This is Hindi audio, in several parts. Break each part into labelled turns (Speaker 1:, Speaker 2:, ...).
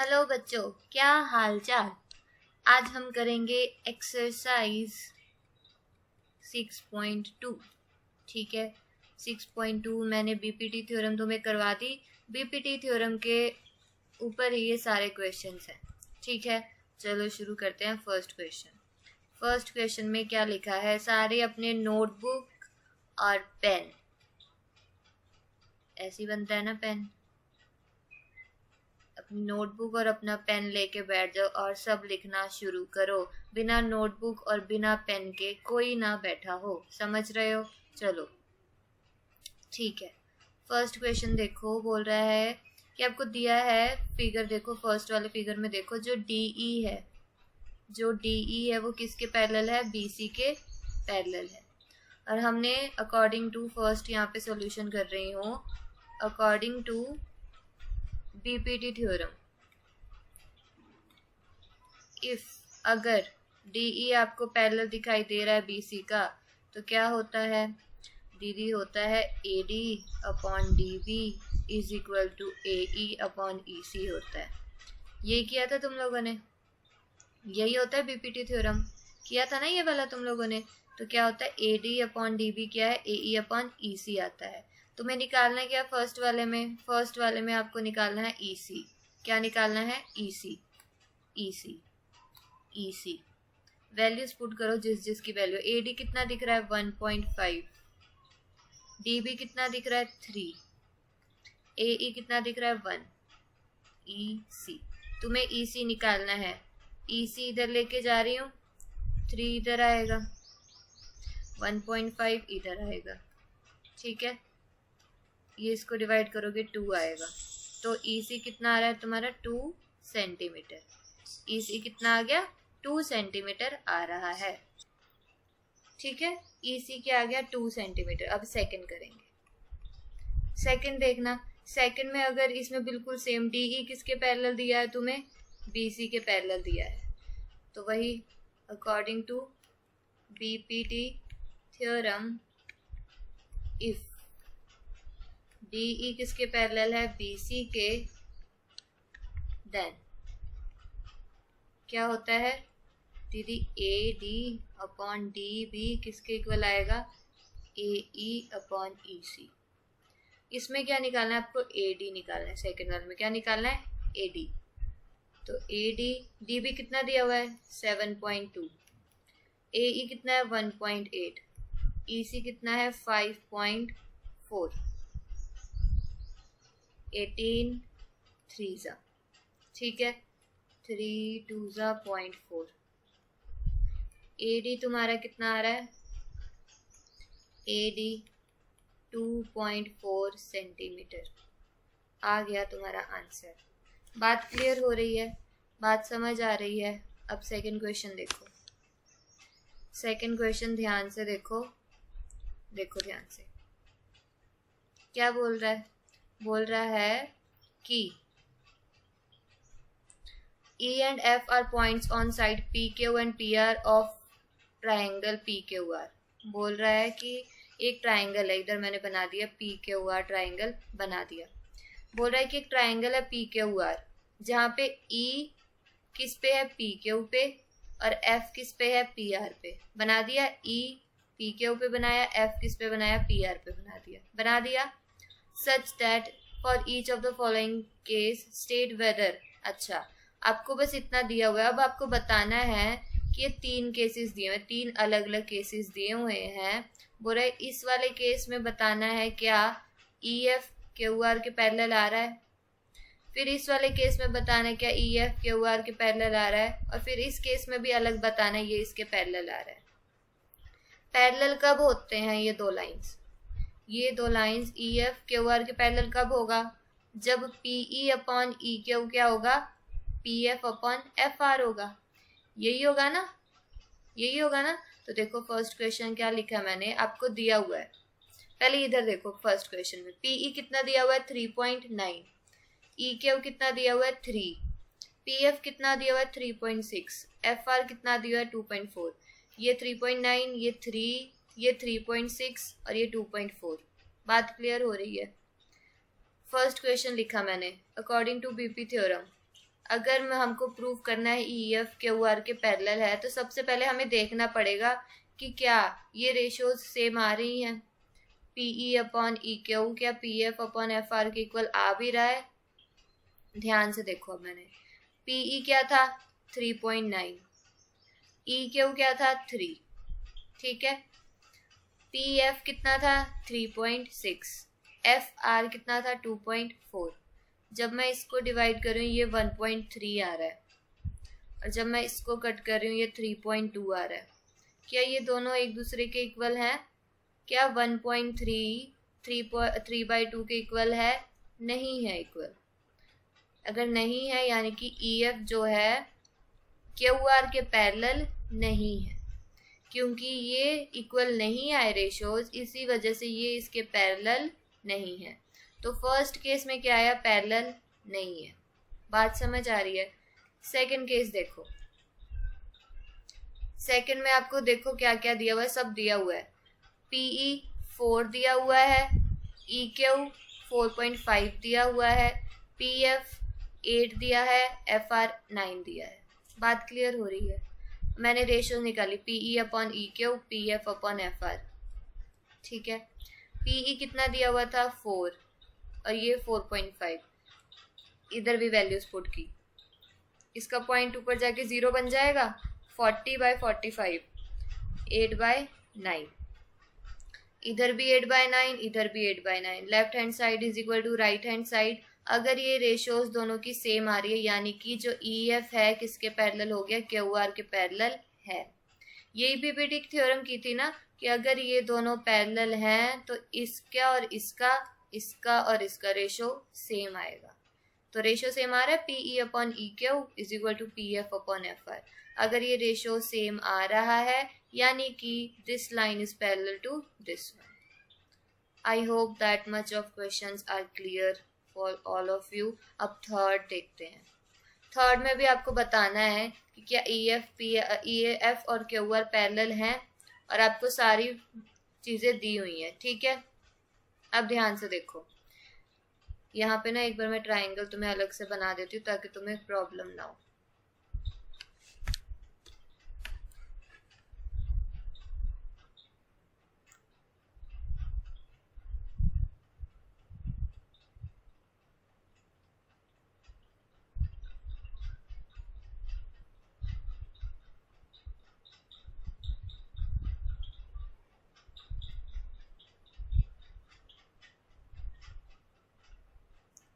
Speaker 1: हेलो बच्चों, क्या हाल चाल। आज हम करेंगे एक्सरसाइज 6.2। ठीक है, 6.2 मैंने बीपीटी थ्योरम तुम्हें करवा दी। बीपीटी थ्योरम के ऊपर ही ये सारे क्वेश्चंस हैं। ठीक है, चलो शुरू करते हैं। फर्स्ट क्वेश्चन में क्या लिखा है, सारे अपने नोटबुक और पेन, ऐसे बनता है ना पेन, अपनी नोटबुक और अपना पेन लेके बैठ जाओ और सब लिखना शुरू करो। बिना नोटबुक और बिना पेन के कोई ना बैठा हो, समझ रहे हो? चलो ठीक है, फर्स्ट क्वेश्चन देखो। बोल रहा है कि आपको दिया है फिगर, देखो फर्स्ट वाले फिगर में देखो, जो डीई है वो किसके पैरेलल है? बीसी के पैरेलल है। और हमने अकॉर्डिंग टू फर्स्ट यहाँ पे सॉल्यूशन कर रही हूँ, according to BPT theorem, if अगर डीई आपको पैरेलल दिखाई दे रहा है बीसी का, तो क्या होता है? दीदी होता है AD upon DB is equal to AE upon EC होता है। ये किया था तुम लोगों ने, यही होता है बीपीटी थ्योरम, किया था ना ये वाला तुम लोगों ने। तो क्या होता है? एडी अपॉन डीबी क्या है? एई अपॉन ईसी आता है। तुम्हें निकालना है क्या? फर्स्ट वाले में आपको निकालना है ईसी। क्या निकालना है? ईसी वैल्यूज पुट करो, जिस जिस की वैल्यू। एडी कितना दिख रहा है? 1.5। डीबी कितना दिख रहा है? 3। एई कितना दिख रहा है? 1। ईसी, तुम्हें ईसी निकालना है। ईसी इधर लेके जा रही हूँ, 3 इधर आएगा, 1.5 इधर आएगा। ठीक है, ये इसको डिवाइड करोगे 2 आएगा। तो ईसी कितना आ रहा है तुम्हारा? 2 सेंटीमीटर। ईसी कितना आ गया? 2 सेंटीमीटर आ रहा है। ठीक है, ईसी क्या आ गया? 2 सेंटीमीटर। अब सेकंड करेंगे। सेकंड देखना, सेकंड में अगर इसमें बिल्कुल सेम डीई किसके पैरेलल दिया है तुम्हें? बीसी के पैरेलल दिया है। तो वही according to BPT theorem, if DE किसके पैरेलल है? बीसी के, देन क्या होता है दीदी? A D upon D B किसके इक्वल आएगा? A E upon E C. इसमें क्या निकालना है आपको? ए डी निकालना है। सेकेंड वाले में क्या निकालना है? A D. तो ए डी, डी बी कितना दिया हुआ है? 7.2। ए ई कितना है? 1.8। ई सी कितना है? 5.4। 18 3 ज़ा, ठीक है, 3 2 ज़ा 0.4। ए डी तुम्हारा कितना आ रहा है? ए डी 2.4 सेंटीमीटर आ गया तुम्हारा आंसर। बात क्लियर हो रही है? बात समझ आ रही है? अब सेकंड क्वेश्चन देखो। सेकंड क्वेश्चन ध्यान से देखो, देखो ध्यान से क्या बोल रहा है। बोल रहा है कि E and F are points on side PQ and PR of triangle PQR। बोल रहा है कि एक ट्राइंगल है, इधर मैंने बना दिया PQR, ट्राइंगल बना दिया। बोल रहा है कि एक ट्राइंगल है PQR, जहाँ पे E किस पे है? PQ पे, और F किस पे है? PR पे। बना दिया, E PQ पे बनाया, F किस पे बनाया? PR पे बना दिया। Such that for each of the following case state whether. अच्छा, आपको बस इतना दिया हुआ है। अब आपको बताना है कि ये 3 केसेस दिए हुए हैं, 3 अलग अलग केसेस दिए हुए हैं। बोल रहा है इस वाले केस में बताना है क्या ई एफ क्यू आर के पैरेलल आ रहा है। फिर इस वाले केस में बताना है क्या ई एफ क्यू आर के पैरेलल आ रहा है। और फिर इस केस में भी अलग बताना है ये इसके पैरेलल आ रहा है। पैरेलल कब होते हैं ये दो लाइंस? ये दो lines E F Q R के पैरेलल कब होगा? जब P E upon E Q क्या होगा? P F upon F are होगा। यही होगा ना? यही होगा ना? तो देखो फर्स्ट क्वेश्चन क्या लिखा है मैंने, आपको दिया हुआ है। पहले इधर देखो, फर्स्ट क्वेश्चन में पीई कितना दिया हुआ है? 3.9। ई क्यू कितना दिया हुआ है? 3। पी एफ कितना दिया हुआ है? 3.6। एफ आर कितना दिया हुआ है? 2.4। ये 3.9, ये 3, ये 3.6 और ये 2.4। बात क्लियर हो रही है? फर्स्ट क्वेश्चन लिखा मैंने अकॉर्डिंग टू बीपी थ्योरम, अगर मैं हमको प्रूव करना है EF QR के पैरेलल है तो सबसे पहले हमें देखना पड़ेगा कि क्या ये रेशियोज सेम आ रही हैं। PE अपॉन EQ क्या PF अपॉन FR के इक्वल आ भी रहा है? ध्यान से देखो, अब मैंने PE क्या था 3.9, EQ क्या था 3, ठीक है। PF कितना था 3.6, FR कितना था 2.4। जब मैं इसको डिवाइड कर रही हूँ ये 1.3 आ रहा है, और जब मैं इसको कट कर रही हूँ ये 3.2 आ रहा है। क्या ये दोनों एक दूसरे के इक्वल हैं? क्या 1.3 3/2 के इक्वल है? नहीं है इक्वल। अगर नहीं है यानी कि EF जो है QR के पैरेलल नहीं है, क्योंकि ये इक्वल नहीं आए रेशियोज, इसी वजह से ये इसके पैरेलल नहीं है। तो फर्स्ट केस में क्या आया? पैरेलल नहीं है। बात समझ आ रही है? सेकंड केस देखो, सेकंड में आपको देखो क्या क्या दिया हुआ है, सब दिया हुआ है। PE 4 दिया हुआ है, EQ 4.5 दिया हुआ है, PF 8 दिया है, FR 9 दिया है। बात क्लियर हो रही है? मैंने रेशियो निकाली PE upon EQ, PF upon FR, ठीक है। PE कितना दिया हुआ था 4 और ये 4.5, इधर भी वैल्यूज पुट की, इसका पॉइंट ऊपर जाके 0 बन जाएगा। 40/45 8/9, इधर भी 8/9, इधर भी 8/9। Left hand side is equal to right hand side. अगर ये रेशियोज दोनों की सेम आ रही है यानी कि जो EF है किसके पैरेलल हो गया? QR के पैरेलल है। यही पीपीटी थ्योरम की थी ना कि अगर ये दोनों पैरेलल हैं तो इसका और इसका और इसका रेशियो सेम आएगा। तो रेशियो सेम आ रहा है PE upon EQ is equal to PF upon FR। अगर ये रेशियो सेम आ रहा है यानी कि this line is parallel to this one. I hope that much of questions are clear for all of you. अब थर्ड देखते हैं। थर्ड में भी आपको बताना है कि क्या EF और QR पैरेलल हैं, और आपको सारी चीजें दी हुई हैं, ठीक है। अब ध्यान से देखो, यहाँ पे ना एक बार मैं ट्राइंगल तुम्हें अलग से बना देती हूँ ताकि तुम्हें प्रॉब्लम ना हो।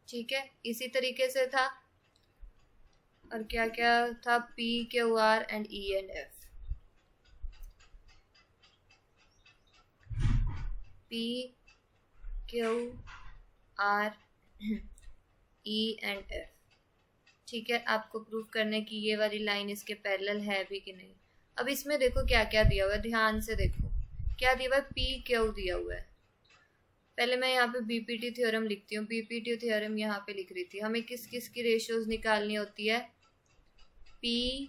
Speaker 1: ठीक है, इसी तरीके से था। और क्या क्या था? PQR and E and F। PQR E and F, ठीक है। आपको प्रूफ करने की ये वाली लाइन इसके पैरेलल है भी कि नहीं। अब इसमें देखो क्या क्या दिया हुआ है, ध्यान से देखो क्या दिया हुआ है। PQ दिया हुआ है। पहले मैं यहाँ पे BPT थ्योरम लिखती हूँ। BPT थ्योरम यहाँ पे लिख रही थी। हमें किस किस की रेशियोज निकालनी होती है? PE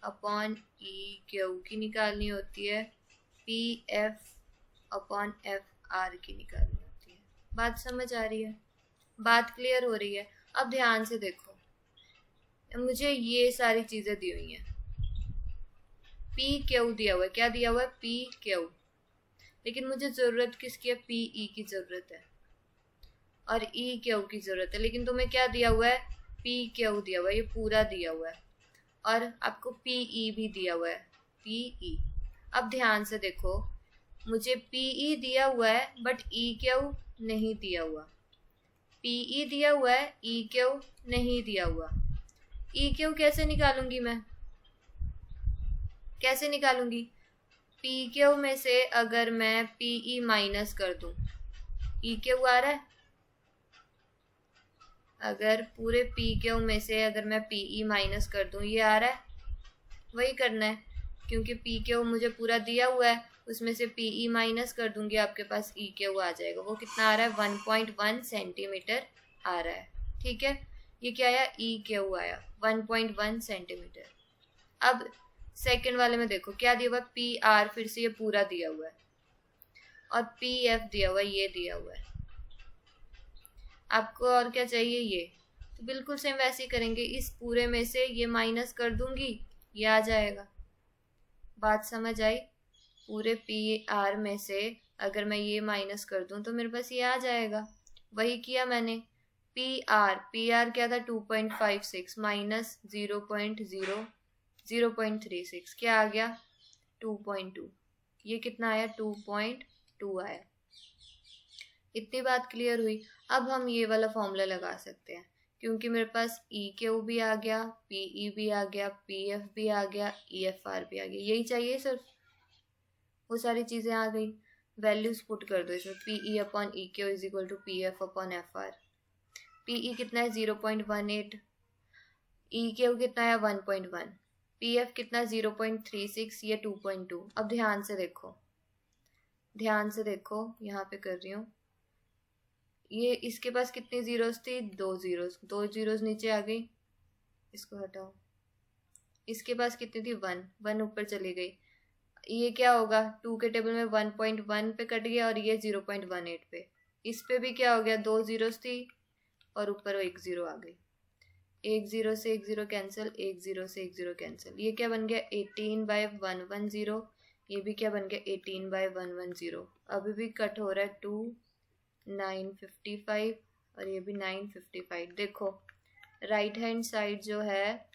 Speaker 1: अपॉन EQ की निकालनी होती है, PF अपॉन FR की निकालनी होती है। बात समझ आ रही है? बात क्लियर हो रही है? अब ध्यान से देखो, मुझे ये सारी चीजें दी हुई हैं। PQ दिया हुआ है, क्या दिया हुआ है? PQ, लेकिन मुझे जरूरत किसकी है? PE की जरूरत है और EQ की जरूरत है, लेकिन तुम्हें क्या दिया हुआ है? PQ दिया हुआ है, ये पूरा दिया हुआ है, और आपको PE भी दिया हुआ है, PE। अब ध्यान से देखो, मुझे PE दिया हुआ है बट EQ नहीं दिया हुआ। PE दिया हुआ है, EQ नहीं दिया हुआ। EQ कैसे निकालूंगी मैं? कैसे निकालूंगी? PQ में से अगर मैं PE माइनस कर दूं, EQ आ रहा है। अगर पूरे PQ में से अगर मैं PE माइनस कर दूं, ये आ रहा है। वही करना है, क्योंकि PQ मुझे पूरा दिया हुआ है, उसमें से PE माइनस कर दूंगी, आपके पास EQ आ जाएगा। वो कितना आ रहा है? 1.1 सेंटीमीटर आ रहा है, ठीक है। ये क्या आया? EQ आया 1.1 सेंटीमीटर। अब सेकंड वाले में देखो क्या दिया हुआ है? PR, फिर से ये पूरा दिया हुआ है, और PF दिया हुआ है, ये दिया हुआ है। आपको और क्या चाहिए? ये। तो बिल्कुल सेम वैसे ही करेंगे, इस पूरे में से ये माइनस कर दूंगी, ये आ जाएगा। बात समझ आई? पूरे पी आर में से अगर मैं ये माइनस कर दूं तो मेरे पास ये आ जाएगा। वही किया मैंने। पी आर क्या था 2.56 माइनस 0.36 क्या आ गया 2.2। ये कितना आया 2.2 आया। इतनी बात क्लियर हुई। अब हम ये वाला फॉर्मूला लगा सकते हैं क्योंकि मेरे पास ई क्यू भी आ गया, पीई भी आ गया, पीएफ भी आ गया, ईएफआर भी आ गया। यही चाहिए सिर्फ, वो सारी चीज़ें आ गई। वैल्यूज पुट कर दो इसमें। PE upon E Q is equal to PF upon F R. PE कितना है 0.18, ई क्यू कितना है 1.1, पीएफ कितना 0.36, ये 2.2। अब ध्यान से देखो, ध्यान से देखो, यहाँ पे कर रही हूँ। ये इसके पास कितनी जीरोस थी? 2 जीरोस, 2 जीरोस नीचे आ गई, इसको हटाओ। इसके पास कितनी थी? 1, 1 ऊपर चली गई। ये क्या होगा 2 के टेबल में 1.1 पे कट गया और ये 0.18 पे। इस पे भी क्या हो गया 2 जीरोस थी और ऊपर 1 जीरो आ गई। 1 जीरो से 1 जीरो कैंसिल, 1 जीरो से 1 जीरो कैंसिल। ये क्या बन गया 18/110। ये भी क्या बन गया 18/110। अभी भी कट हो रहा है 2, 955 और ये भी 955। देखो राइट हैंड साइड जो है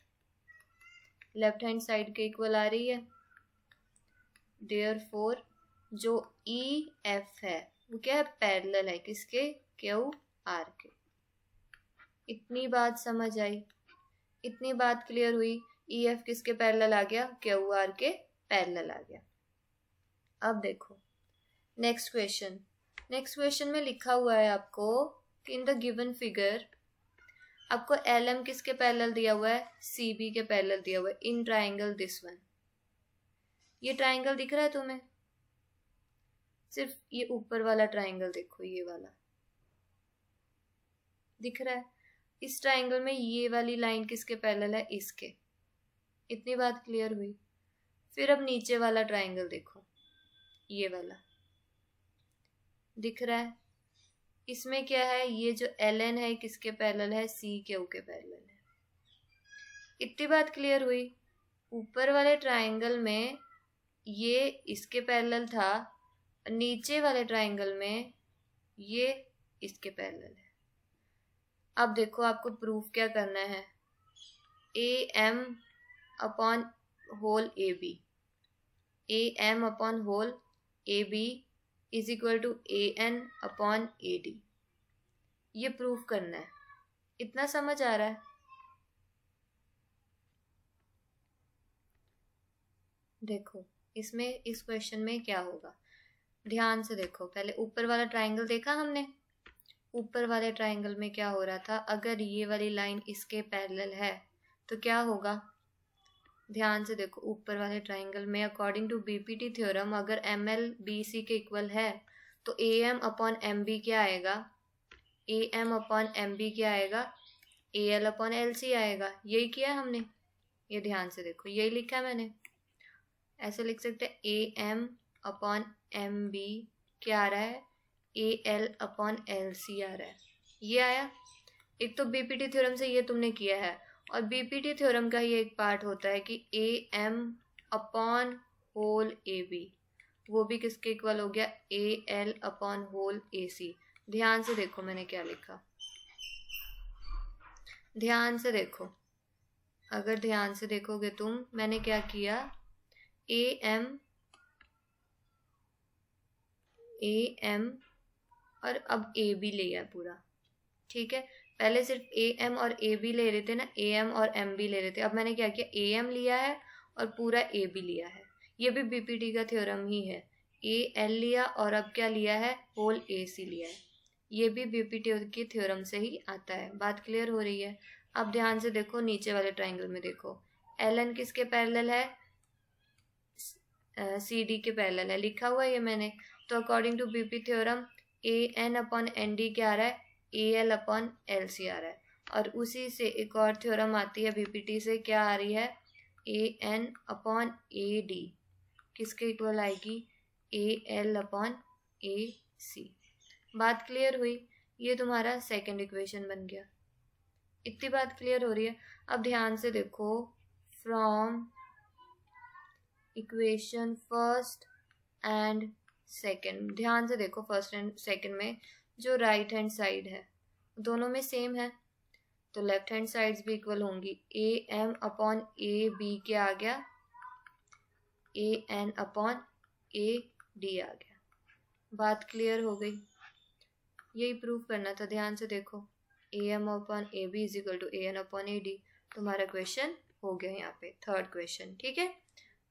Speaker 1: लेफ्ट हैंड साइड के इक्वल आ रही है। देयरफॉर जो ई एफ है वो क्या है? पैरेलल है किसके? क्यू आर के। इतनी बात समझ आई? इतनी बात क्लियर हुई? ई एफ किसके पैरेलल आ गया? क्यू आर के पैरेलल आ गया। अब देखो नेक्स्ट क्वेश्चन। नेक्स्ट क्वेश्चन में लिखा हुआ है आपको कि इन द गिवन फिगर आपको एल एम किसके पैरेलल दिया हुआ है? सी बी के पैरेलल दिया हुआ है इन ट्राइंगल दिस वन। ये ट्राइंगल दिख रहा है तुम्हें? सिर्फ ये ऊपर वाला ट्राइंगल देखो, ये वाला दिख रहा है। इस ट्राइंगल में ये वाली लाइन किसके पैरेलल है? इसके। इतनी बात क्लियर हुई। फिर अब नीचे वाला ट्राइंगल देखो, ये वाला दिख रहा है। इसमें क्या है? ये जो एल एन है किसके पैरेलल है? सी क्यू के पैरेलल है। इतनी बात क्लियर हुई। ऊपर वाले ट्राइंगल में ये इसके पैरेलल था, नीचे वाले ट्राइंगल में ये इसके पैरेलल है। अब देखो आपको प्रूफ क्या करना है। A M upon whole A B, A M upon whole A B is equal to A N upon A D. ये प्रूफ करना है। इतना समझ आ रहा है? देखो इसमें इस क्वेश्चन में क्या होगा, ध्यान से देखो। पहले ऊपर वाला ट्राइंगल देखा हमने। ऊपर वाले ट्राइंगल में क्या हो रहा था? अगर ये वाली लाइन इसके पैरेलल है तो क्या होगा? ध्यान से देखो ऊपर वाले ट्राइंगल में अकॉर्डिंग टू बीपीटी थ्योरम अगर एम एल बी सी के इक्वल है तो A M upon M B क्या आएगा? A M upon M B क्या आएगा? A L upon L C आएगा। यही किया हमने। ये ध्यान से देखो, यही लिखा है मैंने। ऐसे लिख सकते हैं A M upon M B क्या आ रहा है? A L upon L C आ रहा है। ये आया। एक तो बीपीटी थ्योरम से ये तुमने किया है, और बीपीटी थ्योरम का ये एक पार्ट होता है कि A M upon whole A B, वो भी किसके इक्वल हो गया? A L upon whole A C. ध्यान से देखो मैंने क्या लिखा, ध्यान से देखो। अगर ध्यान से देखोगे तुम, मैंने क्या किया? ए एम और अब ए बी लिया पूरा। ठीक है, पहले सिर्फ ए एम और ए बी ले रहे थे ना, ए एम और एम बी ले रहे थे। अब मैंने क्या किया? ए एम लिया है और पूरा ए बी लिया है। ये भी बीपीटी का थ्योरम ही है। ए एल लिया और अब क्या लिया है? होल ए सी लिया है। ये भी बीपीटी की थ्योरम से ही आता है। बात क्लियर हो रही है? अब ध्यान से देखो नीचे वाले ट्राइंगल में देखो, एल एन किसके पैरेलल है? सी डी के पैरेलल है। लिखा हुआ है ये मैंने। तो according to BP theorem A N upon N D क्या आ रहा है? A L upon L C आ रहा है। और उसी से एक और थ्योरम आती है बीपीटी से, क्या आ रही है? ए एन अपॉन ए डी किसके इक्वल आएगी? ए एल अपॉन ए सी। बात क्लियर हुई? ये तुम्हारा सेकंड इक्वेशन बन गया। इतनी बात क्लियर हो रही है। अब ध्यान से देखो, from equation first and second, ध्यान से देखो फर्स्ट एंड सेकंड में जो राइट हैंड साइड है दोनों में सेम है, तो लेफ्ट हैंड साइड्स भी इक्वल होंगी। A M upon A B क्या आ गया, A N upon A D आ गया। बात क्लियर हो गई, यही प्रूव करना था। ध्यान से देखो, A M upon A B is equal to A N upon A D, तुम्हारा क्वेश्चन हो गया यहाँ पे थर्ड क्वेश्चन। ठीक है,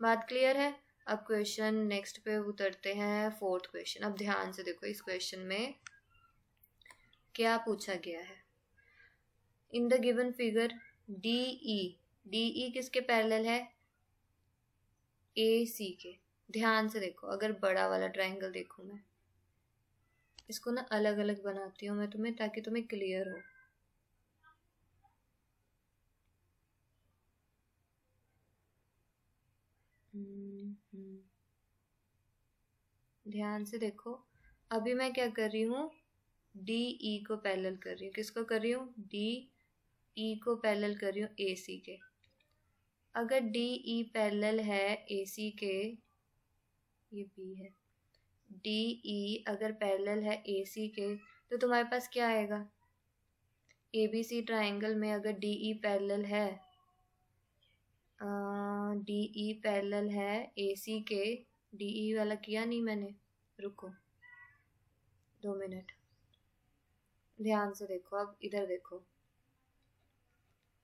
Speaker 1: बात क्लियर है। अब क्वेश्चन नेक्स्ट पे उतरते हैं, फोर्थ क्वेश्चन। अब ध्यान से देखो, इस क्वेश्चन में क्या पूछा गया है। In the given figure D E किसके पैरेलल है, ए सी के। ध्यान से देखो, अगर बड़ा वाला ट्राइंगल देखूं मैं, इसको ना अलग अलग बनाती हूँ मैं तुम्हें, ताकि तुम्हें क्लियर हो। ध्यान से देखो, अभी मैं क्या कर रही हूँ, डी ई को पैरेलल कर रही हूँ। किसको कर रही हूँ, डी ई को पैरेलल कर रही हूँ ए सी के। अगर डी ई पैरेलल है ए सी के, ये बी है, डी ई अगर पैरेलल है ए सी के, तो तुम्हारे पास क्या आएगा, ए बी सी ट्राइंगल में अगर डी ई पैरेलल है, डी ई पैरेलल है ए सी के, डी ई वाला किया नहीं मैंने, रुको 2 मिनट, ध्यान से देखो। अब इधर देखो,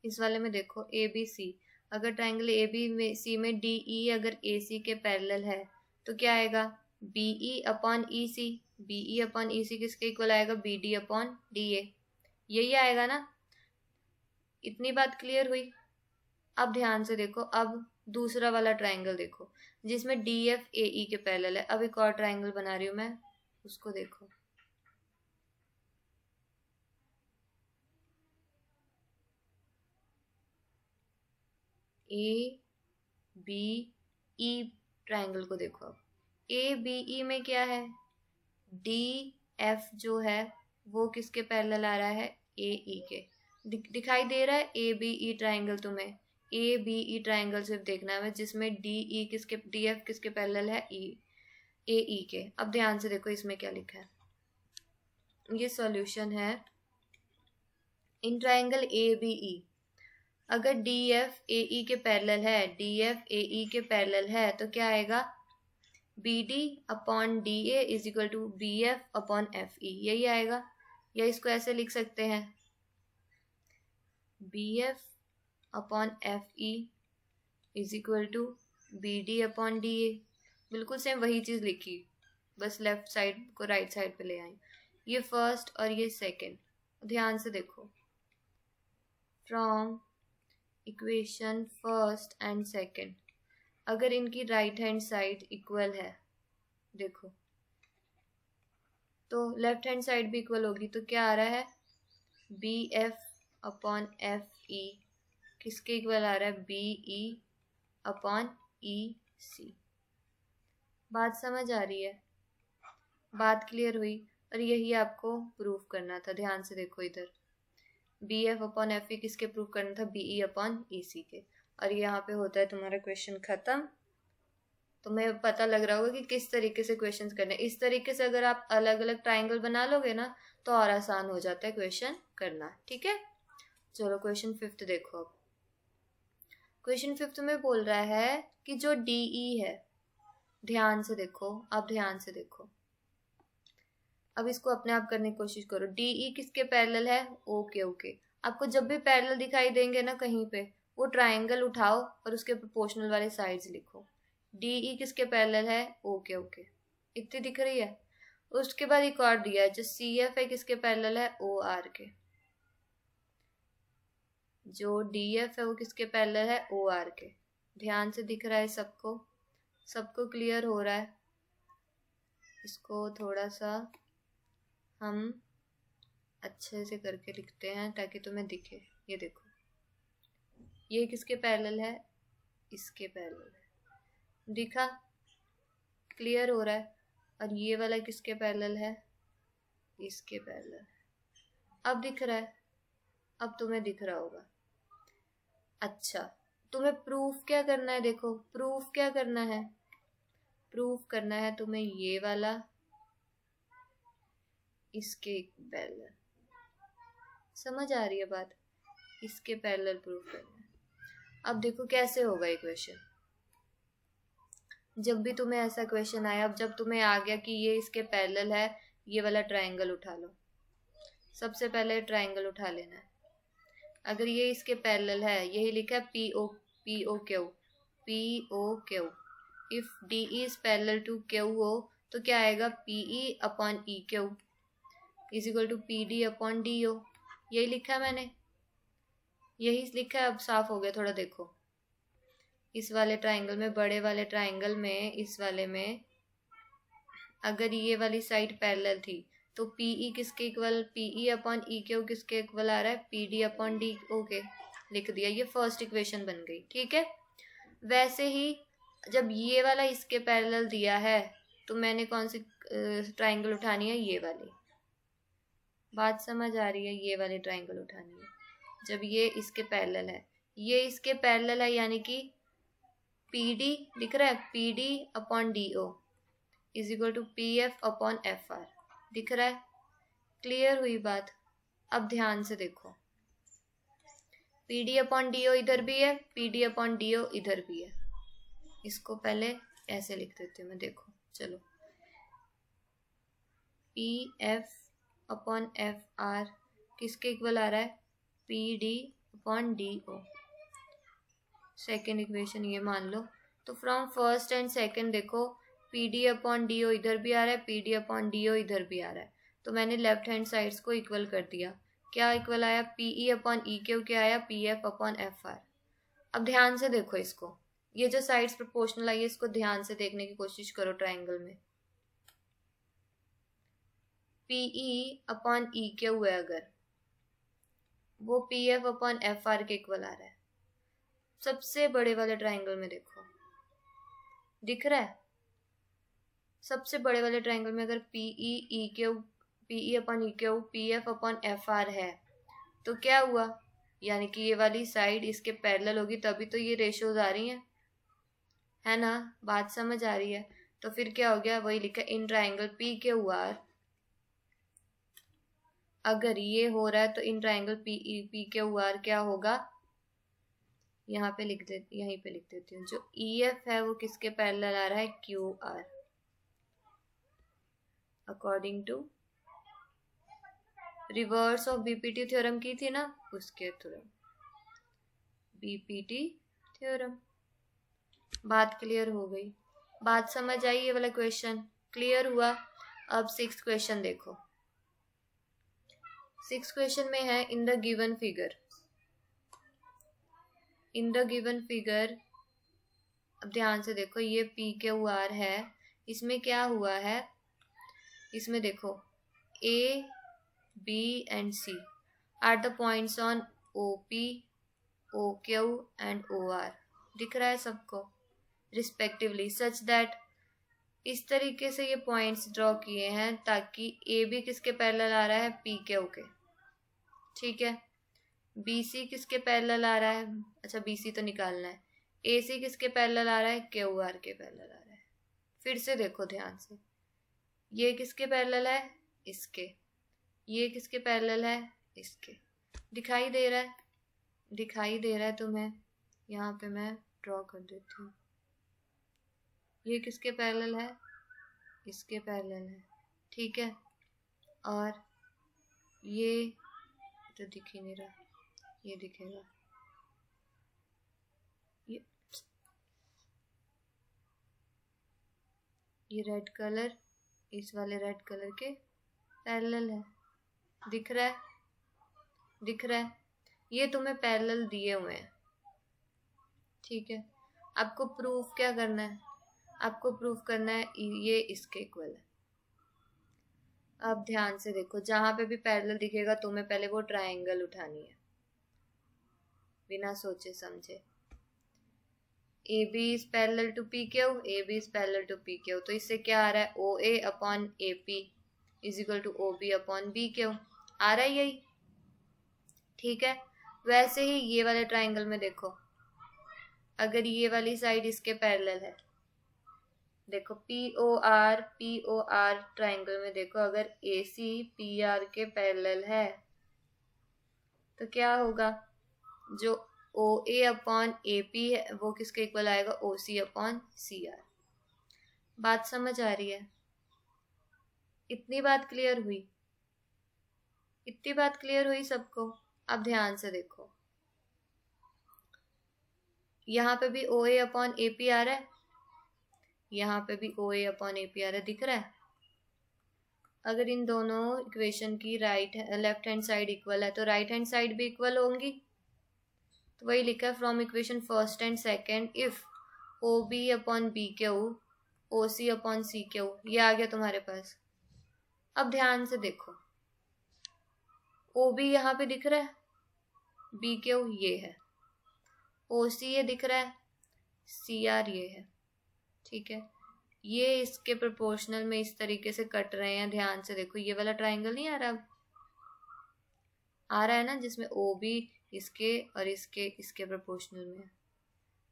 Speaker 1: इस वाले में देखो, ए बी सी, अगर ट्राइंगल ए बी में सी में डी ई अगर ए सी के पैरेलल है, तो क्या आएगा, B E upon E C. B E upon E C किसके इक्वल आएगा, B D upon D A, यही आएगा ना। इतनी बात क्लियर हुई। अब ध्यान से देखो, अब दूसरा वाला ट्राइंगल देखो जिसमें डी एफ ए ई के पैरेलल है। अब एक और ट्राइंगल बना रही हूं मैं, उसको देखो। ए बी ई ट्राइंगल को देखो। अब ए बी ई में क्या है, डी एफ जो है वो किसके पैरेलल आ रहा है, ए ई के। दिखाई दे रहा है ए बी ई ट्राइंगल तुम्हें, ए बी ई ट्राइंगल सिर्फ देखना है जिसमें डी ई किसके, डी एफ किसके पैरेलल है, ई ए ई के। अब ध्यान से देखो, इसमें क्या लिखा है, ये सॉल्यूशन है। इन ट्राइंगल ए बी ई अगर डी एफ ए ई के पैरेलल है, डी एफ ए ई के पैरेलल है, तो क्या आएगा, B D upon D A is equal to B F upon F E, यही आएगा। या इसको ऐसे लिख सकते हैं, B F upon F E is equal to B D upon D A. बिल्कुल सेम वही चीज़ लिखी, बस लेफ्ट साइड को राइट साइड पे ले आई। ये फर्स्ट और ये सेकंड, ध्यान से देखो, from equation first and second, अगर इनकी राइट हैंड साइड इक्वल है, देखो, तो लेफ्ट हैंड साइड भी इक्वल होगी। तो क्या आ रहा है, B F upon F E किसके इक्वल आ रहा है, बी ई अपॉन ई सी। बात समझ आ रही है, बात क्लियर हुई। और यही आपको प्रूफ करना था। ध्यान से देखो, इधर B F upon F E किसके प्रूफ करना था, बी ई अपॉन ई सी के। और यहाँ पे होता है तुम्हारा क्वेश्चन खत्म। तुम्हें पता लग रहा होगा कि किस तरीके से क्वेश्चंस करने। इस तरीके से अगर आप अलग अलग ट्राइंगल बना लोगे ना, तो और आसान हो जाता है क्वेश्चन करना। ठीक है, चलो क्वेश्चन फिफ्थ देखो। अब क्वेश्चन फिफ्थ में बोल रहा है कि जो डी ई है, ध्यान से देखो, अब ध्यान से देखो, अब इसको अपने आप करने की कोशिश करो। डी ई किसके पैरेलल है, ओके ओके। आपको जब भी पैरेलल दिखाई देंगे ना कहीं पे, वो ट्राइंगल उठाओ और उसके प्रोपोर्शनल वाले साइड्स लिखो। डी ई किसके पैरेलल है, ओके ओके, इतनी दिख रही है। उसके बाद एक और दिया है, जो सी एफ है किसके पैरेलल है, ओ आर के। जो डी एफ है वो किसके पैरेलल है, ओ आर के। ध्यान से दिख रहा है सबको, सबको क्लियर हो रहा है। इसको थोड़ा सा हम अच्छे से करके लिखते हैं ताकि तुम्हें दिखे। ये देखो, ये किसके पैरेलल है, इसके पैरेलल है, दिखा, क्लियर हो रहा है। और ये वाला किसके पैरेलल है, इसके पैरेलल। अब दिख रहा है। अब तुम्हें दिख रहा होगा। अच्छा, तुम्हें प्रूफ क्या करना है? देखो, प्रूफ क्या करना है? प्रूफ करना है तुम्हें ये वाला इसके पैरेलल। समझ आ रही है बात? इसके पैरेलल प्रूफ करना है। अब देखो कैसे होगा ये क्वेश्चन। जब भी तुम्हें ऐसा क्वेश्चन आया, अब जब तुम्हें आ गया कि ये इसके पैरेलल है, ये वाला ट्रायंगल उठा लो। सबसे पहले ट्रायंगल उठा लेना है। अगर ये इसके पैरेलल है, यही लिखा है P O Q. If D is parallel to Q हो तो क्या आएगा? P E upon E Q is equal to P D upon D O. यही लिखा है मैंने, यही लिखा है। अब साफ हो गया थोड़ा। देखो, इस वाले ट्रायंगल में, बड़े वाले ट्रायंगल में, इस वाले में अगर ये वाली साइड पैरेलल थी तो पीई किसके equal? P E upon E Q किसके इक्वल आ रहा है? P D upon D. Okay, लिख दिया। ये फर्स्ट इक्वेशन बन गई। ठीक है। वैसे ही जब ये वाला इसके पैरेलल दिया है तो मैंने कौन सी ट्रायंगल उठानी है? ये वाली। बात समझ आ रही है? ये वाली ट्रायंगल उठानी है। जब ये इसके पैरेलल है, ये इसके पैरेलल है, यानी कि पी डी दिख रहा है, P D upon D O is equal to P F upon F R. दिख रहा है? क्लियर हुई बात? अब ध्यान से देखो, P D upon D O इधर भी है, P D upon D O इधर भी है। इसको पहले ऐसे लिख देती हूँ मैं। देखो, चलो, P F upon F R किसके इक्वल आ रहा है? P D upon D O. Second equation ये मान लो। तो फ्रॉम फर्स्ट एंड सेकेंड देखो, P D upon D O इधर भी आ रहा है, P D upon D O इधर भी आ रहा है। तो मैंने लेफ्ट हैंड साइड्स को इक्वल कर दिया। क्या इक्वल आया? P E upon E Q क्या आया? P F upon F are. अब ध्यान से देखो इसको, ये जो साइड्स प्रोपोर्शनल आई है इसको ध्यान से देखने की कोशिश करो। ट्रायंगल में P E upon E Q है, अगर वो P F upon F are के इक्वल आ रहा है। सबसे बड़े वाले ट्रायंगल में देखो, दिख रहा है? सबसे बड़े वाले ट्रायंगल में अगर P E Q, P E upon E Q, P F upon F are है तो क्या हुआ? यानी कि ये वाली साइड इसके पैरेलल होगी, तभी तो ये रेशियोज आ रही हैं, है ना? बात समझ आ रही है? तो फिर क्या हो गया? वही लिखा, in triangle P Q R अगर ये हो रहा है तो in triangle P Q R क्या होगा? यहाँ पे लिख देती, यहीं पे लिख देती हूँ। जो ई एफ है वो किसके पैरेलल आ रहा है? Q R, according to reverse of BPT theorem की थी ना, उसके थ्योरम, बीपीटी थ्योरम। बात क्लियर हो गई? बात समझ आई? ये वाला क्वेश्चन क्लियर हुआ? अब सिक्स्थ क्वेश्चन देखो। सिक्स्थ क्वेश्चन में है, in the given figure, in the given figure. अब ध्यान से देखो, ये पी क्यू आर है, इसमें क्या हुआ है? इसमें देखो, A B and C are the points on O P, O Q and O R. दिख रहा है सबको रिस्पेक्टिवली, सच दैट इस तरीके से ये पॉइंट्स ड्रॉ किए हैं ताकि ए बी किसके पैरेलल आ रहा है? पी क्यू के। ठीक है। बी सी किसके पैरेलल आ रहा है? अच्छा, बी सी तो निकालना है। ए सी किसके पैरेलल आ रहा है? क्यू आर के पैरेलल आ रहा है। फिर से देखो ध्यान से, ये किसके पैरेलल है? इसके। ये किसके पैरेलल है? इसके। दिखाई दे रहा है? दिखाई दे रहा है तुम्हें? यहाँ पे मैं ड्रॉ कर देती हूँ। ये किसके पैरेलल है? इसके पैरेलल है। ठीक है। और ये तो दिख ही नहीं रहा, ये दिखेगा। ये रेड कलर इस वाले रेड कलर के पैरेलल है। दिख रहा है? दिख रहा है? ये तुम्हें पैरेलल दिए हुए हैं। ठीक है। आपको प्रूफ क्या करना है? आपको प्रूफ करना है ये इसके इक्वल है। अब ध्यान से देखो, जहां पे भी पैरेलल दिखेगा तुम्हें पहले वो ट्रायंगल उठानी है, बिना सोचे समझे। A B is parallel to P Q, A B is parallel to P Q, तो इससे क्या आ रहा है? O A upon A P is equal to O B upon B Q. आ रहा है यही? ठीक है। वैसे ही ये वाले ट्राइंगल में देखो, अगर ये वाली साइड इसके पैरेलल है, देखो पी ओ आर ट्राइंगल में देखो, अगर ए सी पी आर के पैरेलल है तो क्या होगा, जो ओ ए अपॉन ए पी है वो किसके इक्वल आएगा, ओ सी अपॉन सी आर। बात समझ आ रही है? इतनी बात क्लियर हुई? इतनी बात क्लियर हुई सबको? अब ध्यान से देखो, यहाँ पे भी ओ ए अपॉन ए पी आ रहा है, यहाँ पे भी ओ ए अपॉन ए पी आ रहा है, दिख रहा है? अगर इन दोनों इक्वेशन की लेफ्ट हैंड साइड इक्वल है तो राइट हैंड साइड भी इक्वल होंगी। तो वही लिखा है, from equation first and second if O B upon B Q O C upon C Q, ये आ गया तुम्हारे पास। अब ध्यान से देखो, ओ बी यहाँ पे दिख रहा है, बी क्यू ये है, ओ सी ये दिख रहा है, सी आर ये है, ठीक है। ये इसके प्रोपोर्शनल में इस तरीके से कट रहे हैं। ध्यान से देखो, ये वाला ट्राइंगल नहीं आ रहा, आ रहा है ना, जिसमें ओ बी इसके और इसके प्रोपोर्शनल में।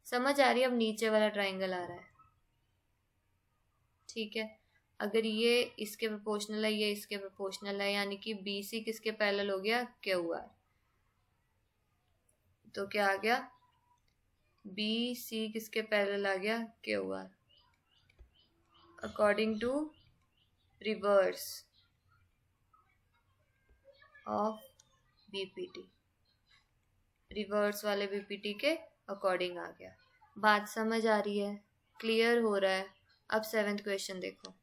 Speaker 1: समझ आ रही है? अब नीचे वाला ट्राइंगल आ रहा है, ठीक है। अगर ये इसके प्रोपोर्शनल है, ये इसके प्रोपोर्शनल है, यानी कि बी सी किसके पैरेलल हो गया, क्यू आर। तो क्या आ गया, बी सी किसके पैरेलल आ गया, Q R, according to reverse of BPT, reverse वाले बीपीटी के अकॉर्डिंग आ गया। बात समझ आ रही है? क्लियर हो रहा है? अब 7th क्वेश्चन देखो।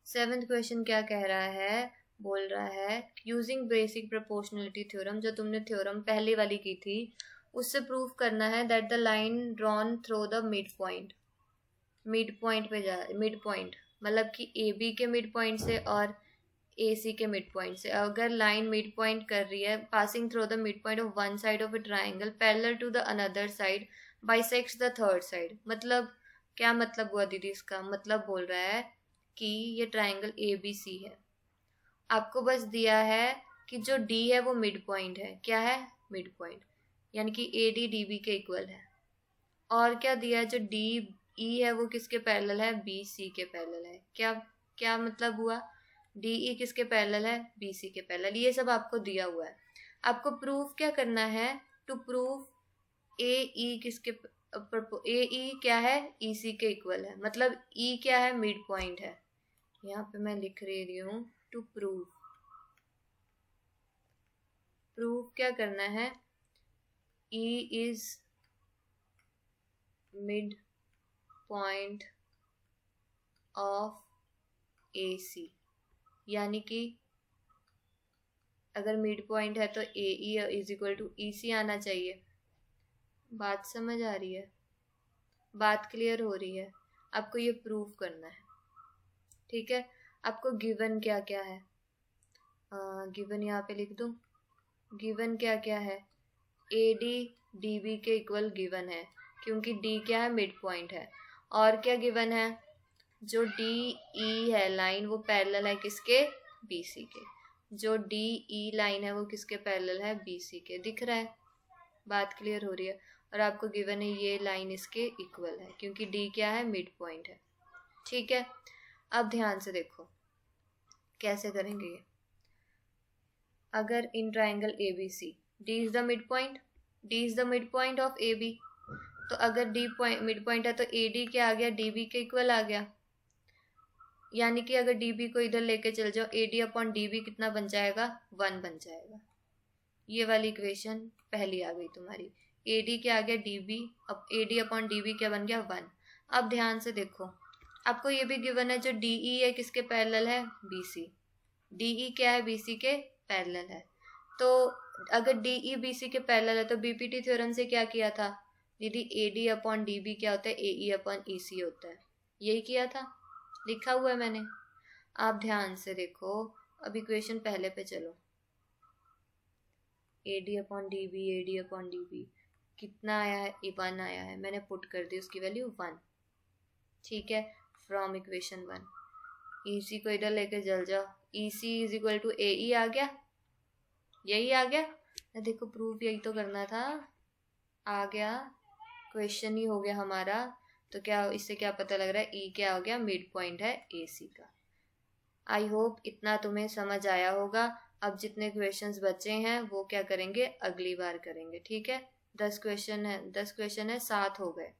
Speaker 1: 7th क्वेश्चन क्या कह रहा है, बोल रहा है यूजिंग बेसिक प्रोपोर्शनलिटी थ्योरम, जो तुमने थ्योरम पहली वाली की थी, उससे प्रूव करना है that the line drawn through the mid point, mid point पे जा, मिड पॉइंट मतलब कि ए बी के मिड पॉइंट से और ए सी के मिड पॉइंट से, अगर लाइन मिड पॉइंट कर रही है, passing through the mid point of one side of a triangle parallel to the another side bisects the third side. मतलब क्या मतलब हुआ दीदी इसका? मतलब बोल रहा है कि ये ट्राइंगल ए बी सी है, आपको बस दिया है कि जो डी है वो मिड पॉइंट है। क्या है? मिड पॉइंट, यानी कि ए डी डी बी के इक्वल है। और क्या दिया है, जो डी ई है वो किसके पैरेलल है, बी सी के पैरेलल है। क्या क्या मतलब हुआ, डी ई किसके पैरेलल है, बी सी के पैरेलल। ये सब आपको दिया हुआ है, आपको प्रूफ क्या करना है, टू प्रूफ ए ई किसके, ए ई क्या है, ई सी के इक्वल है। मतलब ई क्या है, मिड पॉइंट है। यहाँ पे मैं लिख रही हूँ टू प्रूव, प्रूफ क्या करना है, E is mid point of A C, यानी कि अगर मिड पॉइंट है तो A E is equal to E C आना चाहिए। बात समझ आ रही है? बात क्लियर हो रही है? आपको ये प्रूफ करना है, ठीक है। आपको गिवन क्या क्या है, गिवन यहाँ पे लिख दूँ। गिवन क्या क्या है, ए डी डी बी के इक्वल गिवन है, क्योंकि डी क्या है, मिड पॉइंट है। और क्या गिवन है, जो डी ई है लाइन वो पैरेलल है किसके, बी सी के। जो डी ई लाइन है वो किसके पैरेलल है, बी सी के। दिख रहा है? बात क्लियर हो रही है? और आपको गिवन है ये लाइन इसके इक्वल है, क्योंकि डी क्या है, मिड पॉइंट है, ठीक है। अब ध्यान से देखो कैसे करेंगे ये। अगर in triangle A B C D is the mid point, D is the mid point of A B, तो अगर डी पॉइंट मिड पॉइंट है तो ए डी क्या आ गया, डी बी के इक्वल आ गया। यानी कि अगर डी बी को इधर लेके चल जाओ, A D upon D B कितना बन जाएगा, 1 बन जाएगा। ये वाली इक्वेशन पहली आ गई तुम्हारी। ए डी क्या आ गया, डी बी, अब A D upon D B क्या बन गया, 1। अब ध्यान से देखो, आपको ये भी गिवन है जो डी ई है किसके पैरेलल है, बी सी। डी ई क्या है, बी सी के पैरेलल है। तो अगर डी ई बी सी के पैरेलल है तो बीपीटी थ्योरम से क्या किया था दीदी, A D upon D B क्या होता है, ए ई अपॉन ई सी होता है। यही किया था, लिखा हुआ है मैंने। आप ध्यान से देखो, अब इक्वेशन पहले पे चलो। A D upon D B, A D upon D B कितना आया है, 1 आया है, मैंने पुट कर दी उसकी वैल्यू 1, ठीक है। फ्रॉम इक्वेशन 1 ई सी को इधर लेके चल जाओ, EC is equal to AE आ गया, यही आ गया। देखो प्रूफ यही तो करना था, आ गया, क्वेश्चन ही हो गया हमारा। तो क्या इससे क्या पता लग रहा है, E क्या हो गया, मिड पॉइंट है AC का। आई होप इतना तुम्हें समझ आया होगा। अब जितने क्वेश्चंस बचे हैं वो क्या करेंगे, अगली बार करेंगे, ठीक है। 10 क्वेश्चन है, 10 क्वेश्चन है, 7 हो गए।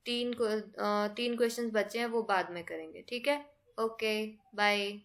Speaker 1: 3 क्वेश्चंस बचे हैं वो बाद में करेंगे, ठीक है। Okay bye.